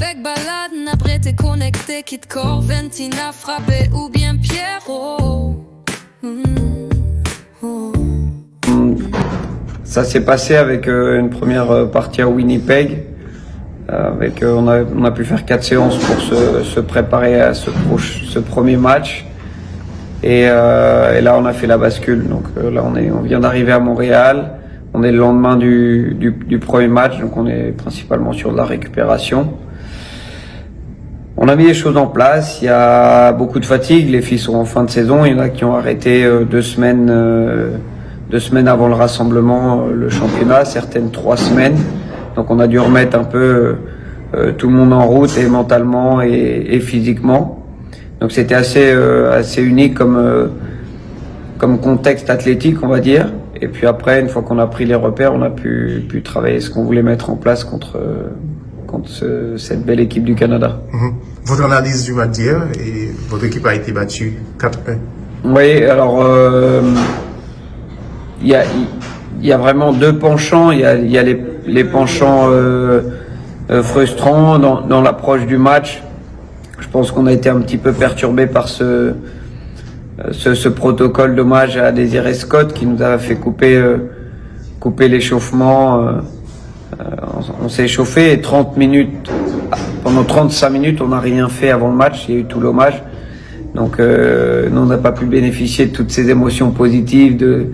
Avec balade, nabré, t'es connecté, quitte Corventina, frappé ou bien Pierrot. Ça s'est passé avec une première partie à Winnipeg. On a pu faire 4 séances pour se préparer à ce premier match. Et là, on a fait la bascule. Donc là, on vient d'arriver à Montréal. On est le lendemain du premier match, donc on est principalement sur de la récupération. On a mis les choses en place. Il y a beaucoup de fatigue. Les filles sont en fin de saison. Il y en a qui ont arrêté 2 semaines avant le rassemblement, le championnat, certaines 3 semaines. Donc on a dû remettre un peu tout le monde en route, et mentalement et physiquement. Donc c'était assez unique comme contexte athlétique, on va dire. Et puis après, une fois qu'on a pris les repères, on a pu travailler ce qu'on voulait mettre en place contre cette belle équipe du Canada. Votre analyse du match d'hier, et votre équipe a été battue 4-1. Oui, alors il y a vraiment 2 penchants. Il y a les penchants frustrants dans l'approche du match. Je pense qu'on a été un petit peu perturbé par ce protocole d'hommage à Désiré Scott qui nous a fait couper l'échauffement. On s'est échauffé et pendant 35 minutes, on n'a rien fait avant le match. Il y a eu tout l'hommage. Donc nous, on n'a pas pu bénéficier de toutes ces émotions positives de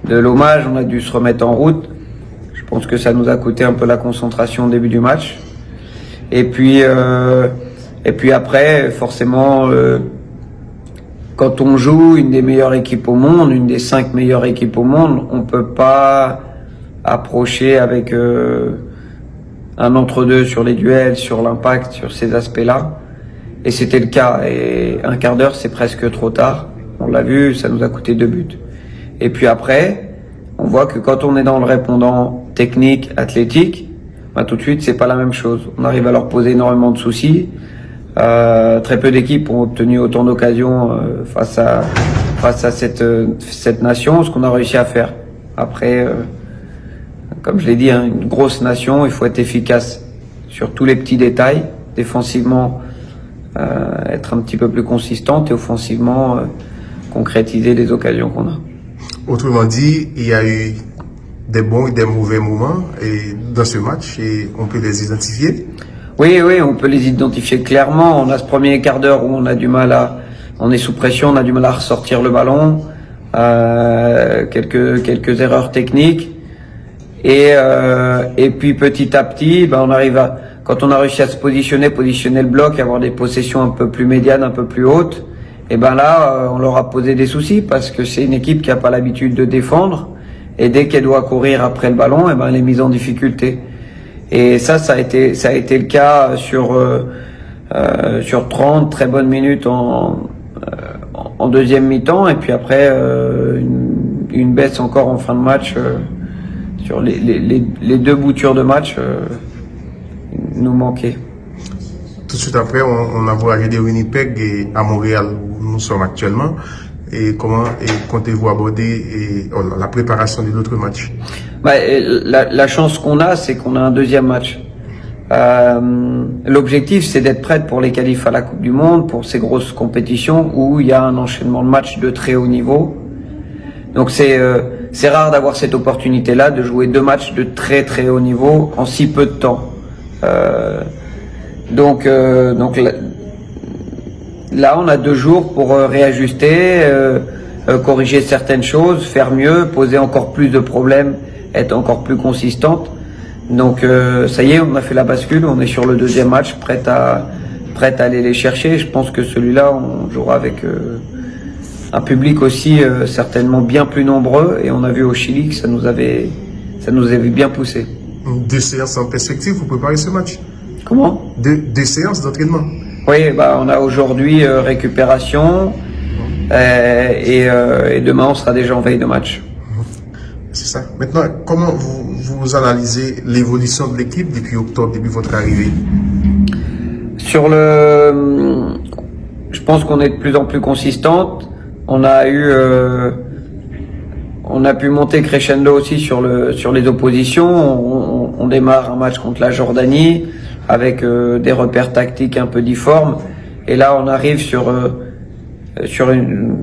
l'hommage. On a dû se remettre en route. Je pense que ça nous a coûté un peu la concentration au début du match. Et puis après, forcément, quand on joue une des meilleures équipes au monde, une des 5 meilleures équipes au monde, on peut pas approcher avec un entre-deux sur les duels, sur l'impact, sur ces aspects-là. Et c'était le cas. Et un quart d'heure, c'est presque trop tard. On l'a vu, ça nous a coûté 2 buts. Et puis après, on voit que quand on est dans le répondant technique, athlétique, tout de suite, c'est pas la même chose. On arrive à leur poser énormément de soucis. Très peu d'équipes ont obtenu autant d'occasions face à cette nation, ce qu'on a réussi à faire. Après, comme je l'ai dit, une grosse nation, il faut être efficace sur tous les petits détails. Défensivement, être un petit peu plus consistante, et offensivement, concrétiser les occasions qu'on a. Autrement dit, il y a eu des bons et des mauvais moments dans ce match, et on peut les identifier. Oui, on peut les identifier clairement. On a ce premier quart d'heure où on est sous pression, on a du mal à ressortir le ballon, quelques erreurs techniques, et puis petit à petit, quand on a réussi à se positionner le bloc, avoir des possessions un peu plus médianes, un peu plus hautes, et là, on leur a posé des soucis parce que c'est une équipe qui n'a pas l'habitude de défendre, et dès qu'elle doit courir après le ballon, elle est mise en difficulté. Et ça a été le cas sur 30 très bonnes minutes en deuxième mi-temps, et puis après une baisse encore en fin de match sur les 2 boutures de match nous manquaient. Tout de suite après, on a voyagé de Winnipeg et à Montréal où nous sommes actuellement. Et comment comptez-vous aborder la préparation de l'autre match? La chance qu'on a, c'est qu'on a un deuxième match. L'objectif, c'est d'être prête pour les qualifs à la Coupe du Monde, pour ces grosses compétitions où il y a un enchaînement de matchs de très haut niveau. Donc c'est rare d'avoir cette opportunité-là de jouer 2 matchs de très très haut niveau en si peu de temps. Donc là, on a 2 jours pour réajuster, corriger certaines choses, faire mieux, poser encore plus de problèmes, être encore plus consistante. Donc ça y est, on a fait la bascule, on est sur le deuxième match, prête à aller les chercher. Je pense que celui-là, on jouera avec un public aussi certainement bien plus nombreux, et on a vu au Chili que ça nous avait bien poussé. 2 séances en perspective pour préparer ce match? Comment? 2 séances d'entraînement? Oui, on a aujourd'hui récupération, et demain on sera déjà en veille de match. C'est ça. Maintenant, comment vous analysez l'évolution de l'équipe depuis octobre, depuis votre arrivée? Je pense qu'on est de plus en plus consistante. On a pu monter crescendo aussi sur les oppositions. On démarre un match contre la Jordanie. avec des repères tactiques un peu difformes. Et là, on arrive sur une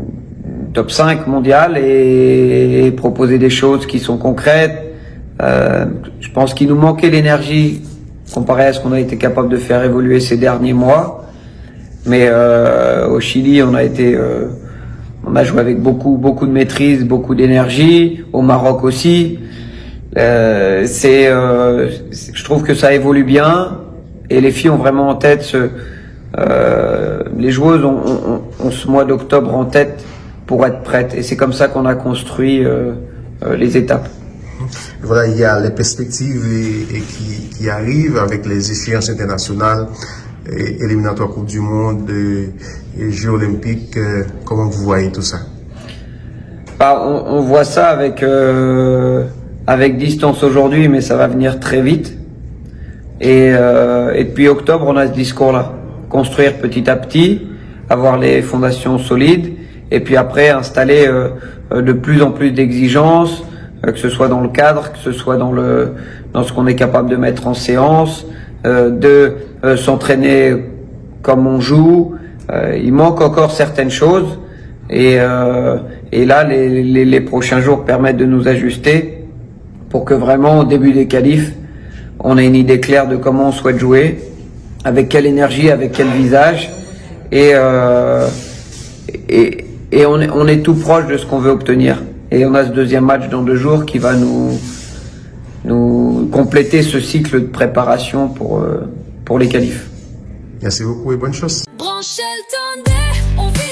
top 5 mondiale et proposer des choses qui sont concrètes. Je pense qu'il nous manquait l'énergie comparé à ce qu'on a été capable de faire évoluer ces derniers mois. Mais au Chili, on a joué avec beaucoup de maîtrise, beaucoup d'énergie. Au Maroc aussi. Je trouve que ça évolue bien et les filles ont vraiment en tête les joueuses ont ce mois d'octobre en tête pour être prêtes et c'est comme ça qu'on a construit les étapes. Voilà, il y a les perspectives qui arrivent avec les échéances internationales, éliminatoires Coupe du Monde, et Jeux Olympiques. Comment vous voyez tout ça? On voit ça avec distance aujourd'hui, mais ça va venir très vite. Et depuis octobre, on a ce discours-là. Construire petit à petit, avoir les fondations solides, et puis après installer de plus en plus d'exigences, que ce soit dans le cadre, que ce soit dans ce qu'on est capable de mettre en séance, de s'entraîner comme on joue. Il manque encore certaines choses, et là, les prochains jours permettent de nous ajuster pour que vraiment, au début des qualifs, on ait une idée claire de comment on souhaite jouer, avec quelle énergie, avec quel visage, et on est tout proche de ce qu'on veut obtenir. Et on a ce deuxième match dans 2 jours qui va nous compléter ce cycle de préparation pour les qualifs. Merci beaucoup et bonne chance. Branchez le tendez, on vit